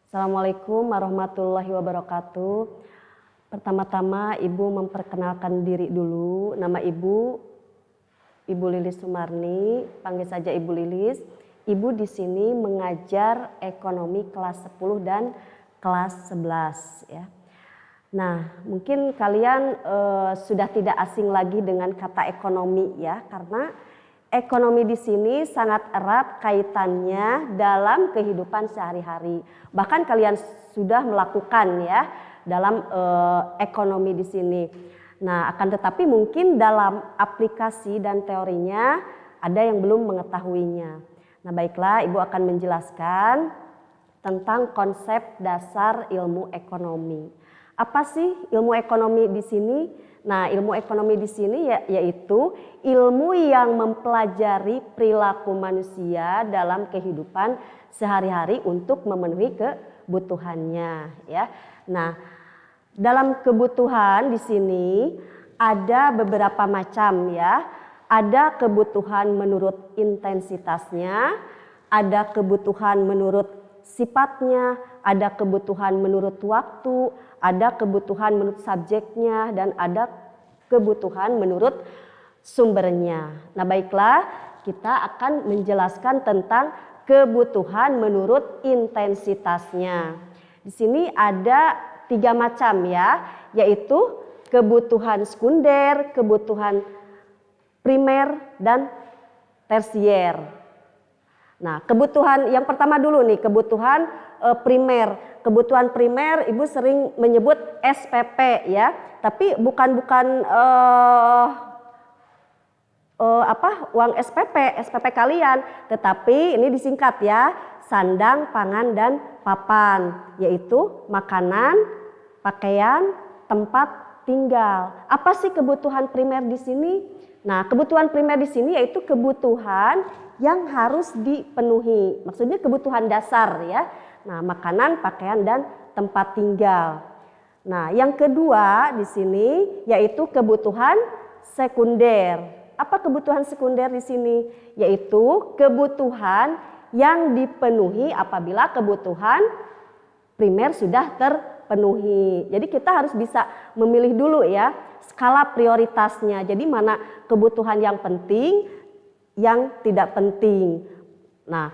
Assalamualaikum warahmatullahi wabarakatuh. Pertama-tama Ibu memperkenalkan diri dulu. Nama Ibu Lilis Sumarni, panggil saja Ibu Lilis. Ibu di sini mengajar ekonomi kelas 10 dan kelas 11 ya. Nah, mungkin kalian sudah tidak asing lagi dengan kata ekonomi ya, karena ekonomi di sini sangat erat kaitannya dalam kehidupan sehari-hari. Bahkan kalian sudah melakukan ya dalam ekonomi di sini. Nah, akan tetapi mungkin dalam aplikasi dan teorinya ada yang belum mengetahuinya. Nah, baiklah, Ibu akan menjelaskan tentang konsep dasar ilmu ekonomi. Apa sih ilmu ekonomi di sini? Nah, ilmu ekonomi di sini yaitu ilmu yang mempelajari perilaku manusia dalam kehidupan sehari-hari untuk memenuhi kebutuhannya ya. Nah, dalam kebutuhan di sini ada beberapa macam ya. Ada kebutuhan menurut intensitasnya, ada kebutuhan menurut sifatnya, ada kebutuhan menurut waktu, ada kebutuhan menurut subjeknya, dan ada kebutuhan menurut sumbernya. Nah, baiklah, kita akan menjelaskan tentang kebutuhan menurut intensitasnya. Di sini ada 3 macam ya, yaitu kebutuhan sekunder, kebutuhan primer, dan tersier. Nah, kebutuhan yang pertama dulu nih, kebutuhan primer. Kebutuhan primer Ibu sering menyebut SPP ya, tapi bukan uang SPP kalian, tetapi ini disingkat ya, sandang, pangan, dan papan, yaitu makanan, pakaian, tempat tinggal. Apa sih kebutuhan primer di sini? Nah, kebutuhan primer di sini yaitu kebutuhan yang harus dipenuhi. Maksudnya kebutuhan dasar ya. Nah, makanan, pakaian, dan tempat tinggal. Nah, yang kedua di sini yaitu kebutuhan sekunder. Apa kebutuhan sekunder di sini? Yaitu kebutuhan yang dipenuhi apabila kebutuhan primer sudah terpenuhi. Jadi kita harus bisa memilih dulu ya skala prioritasnya. Jadi mana kebutuhan yang penting, yang tidak penting. Nah,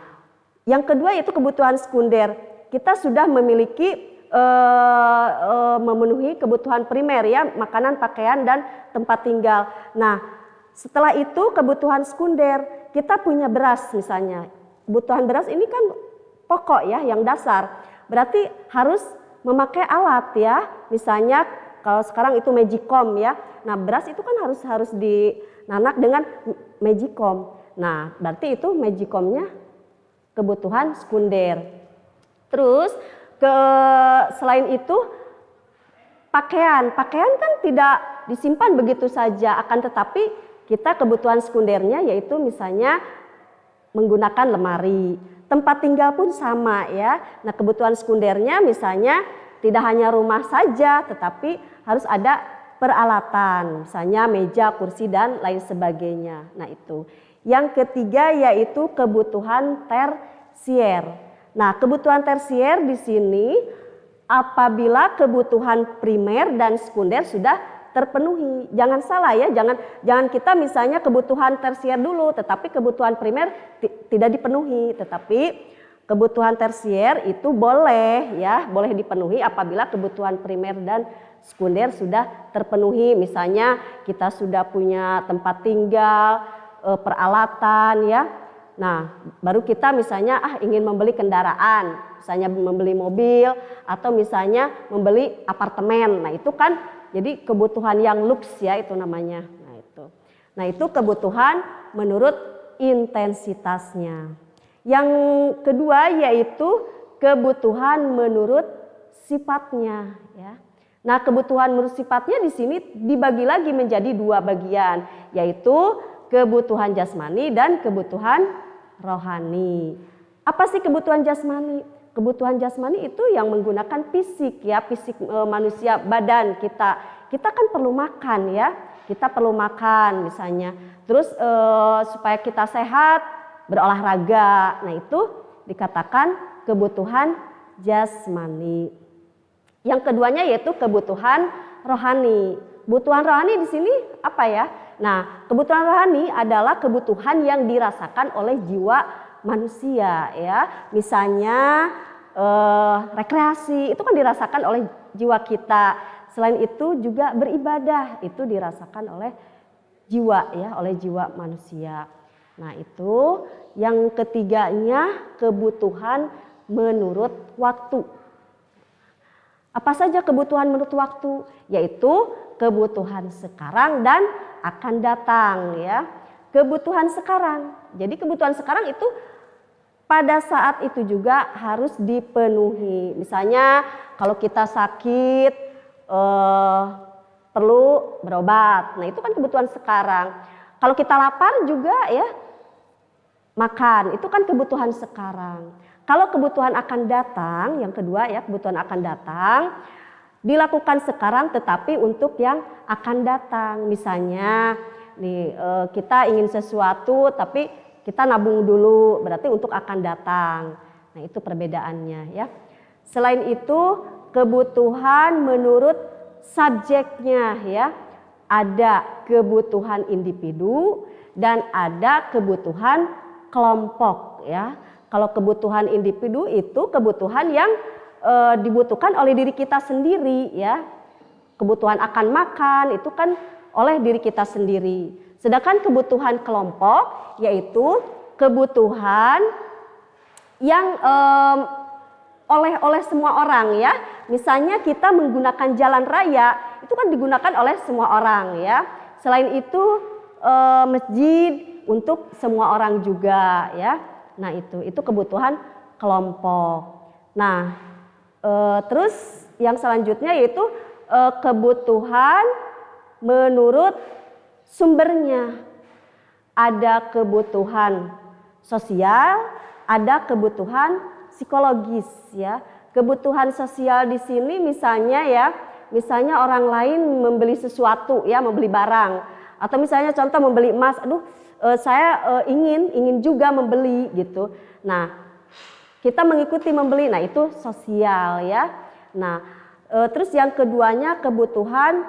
yang kedua yaitu kebutuhan sekunder. Kita sudah memiliki memenuhi kebutuhan primer ya, makanan, pakaian, dan tempat tinggal. Nah, setelah itu kebutuhan sekunder, kita punya beras misalnya. Kebutuhan beras ini kan pokok ya, yang dasar. Berarti harus memakai alat ya. Misalnya kalau sekarang itu Magicom ya. Nah, beras itu kan harus dinanak dengan Magicom. Nah, berarti itu Magicomnya kebutuhan sekunder. Terus selain itu pakaian kan tidak disimpan begitu saja, akan tetapi kita kebutuhan sekundernya yaitu misalnya menggunakan lemari. Tempat tinggal pun sama ya. Nah, kebutuhan sekundernya misalnya tidak hanya rumah saja, tetapi harus ada peralatan, misalnya meja, kursi, dan lain sebagainya. Nah, itu. Yang ketiga yaitu kebutuhan tersier. Nah, kebutuhan tersier di sini apabila kebutuhan primer dan sekunder sudah terpenuhi. Jangan salah ya, jangan kita misalnya kebutuhan tersier dulu, tetapi kebutuhan primer tidak dipenuhi. Tetapi kebutuhan tersier itu boleh dipenuhi apabila kebutuhan primer dan sekunder sudah terpenuhi. Misalnya kita sudah punya tempat tinggal, peralatan ya. Nah, baru kita misalnya ingin membeli kendaraan, misalnya membeli mobil atau misalnya membeli apartemen. Nah, itu kan jadi kebutuhan yang luks ya, itu namanya. Nah, itu kebutuhan menurut intensitasnya. Yang kedua yaitu kebutuhan menurut sifatnya ya. Nah, kebutuhan menurut sifatnya di sini dibagi lagi menjadi 2 bagian, yaitu kebutuhan jasmani dan kebutuhan rohani. Apa sih kebutuhan jasmani? Kebutuhan jasmani itu yang menggunakan fisik ya, fisik manusia, badan kita. Kita kan perlu makan ya, kita perlu makan misalnya. Terus supaya kita sehat, berolahraga. Nah, itu dikatakan kebutuhan jasmani. Yang keduanya yaitu kebutuhan rohani. Kebutuhan rohani di sini apa ya? Nah, kebutuhan rohani adalah kebutuhan yang dirasakan oleh jiwa manusia ya. Misalnya rekreasi itu kan dirasakan oleh jiwa kita. Selain itu juga beribadah itu dirasakan oleh jiwa ya, oleh jiwa manusia. Nah, itu yang ketiganya kebutuhan menurut waktu. Apa saja kebutuhan menurut waktu? Yaitu kebutuhan sekarang dan akan datang ya. Kebutuhan sekarang. Jadi kebutuhan sekarang itu pada saat itu juga harus dipenuhi. Misalnya kalau kita sakit perlu berobat. Nah, itu kan kebutuhan sekarang. Kalau kita lapar juga ya makan. Itu kan kebutuhan sekarang. Kalau kebutuhan akan datang, yang kedua ya, kebutuhan akan datang dilakukan sekarang tetapi untuk yang akan datang. Misalnya nih kita ingin sesuatu tapi kita nabung dulu, berarti untuk akan datang. Nah, itu perbedaannya ya. Selain itu kebutuhan menurut subjeknya ya. Ada kebutuhan individu dan ada kebutuhan kelompok ya. Kalau kebutuhan individu itu kebutuhan yang dibutuhkan oleh diri kita sendiri ya. Kebutuhan akan makan itu kan oleh diri kita sendiri. Sedangkan kebutuhan kelompok yaitu kebutuhan yang oleh semua orang ya. Misalnya kita menggunakan jalan raya itu kan digunakan oleh semua orang ya. Selain itu masjid untuk semua orang juga ya. Nah, itu kebutuhan kelompok. Nah, terus yang selanjutnya yaitu kebutuhan menurut sumbernya. Ada kebutuhan sosial, ada kebutuhan psikologis ya. Kebutuhan sosial di sini misalnya ya, misalnya orang lain membeli sesuatu ya, membeli barang atau misalnya contoh membeli emas, saya ingin juga membeli gitu. Nah, kita mengikuti membeli, nah itu sosial ya. Nah, terus yang keduanya kebutuhan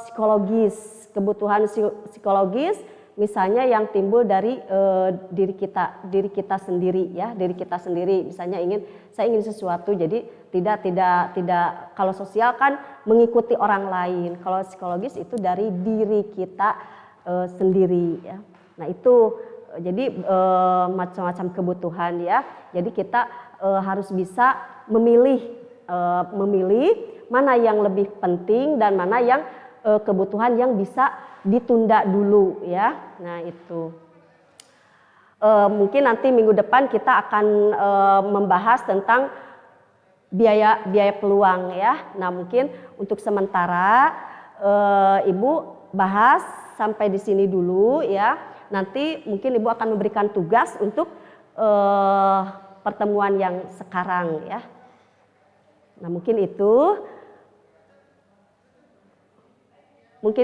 psikologis. Kebutuhan psikologis misalnya yang timbul dari diri kita sendiri ya, diri kita sendiri. Misalnya saya ingin sesuatu, jadi tidak kalau sosial kan mengikuti orang lain. Kalau psikologis itu dari diri kita sendiri ya. Nah, itu jadi macam-macam kebutuhan ya. Jadi kita harus bisa memilih mana yang lebih penting dan mana yang kebutuhan yang bisa ditunda dulu ya. Nah, itu mungkin nanti minggu depan kita akan membahas tentang biaya peluang ya. Nah, mungkin untuk sementara Ibu bahas sampai di sini dulu ya. Nanti mungkin Ibu akan memberikan tugas untuk pertemuan yang sekarang ya. Nah, mungkin itu. Mungkin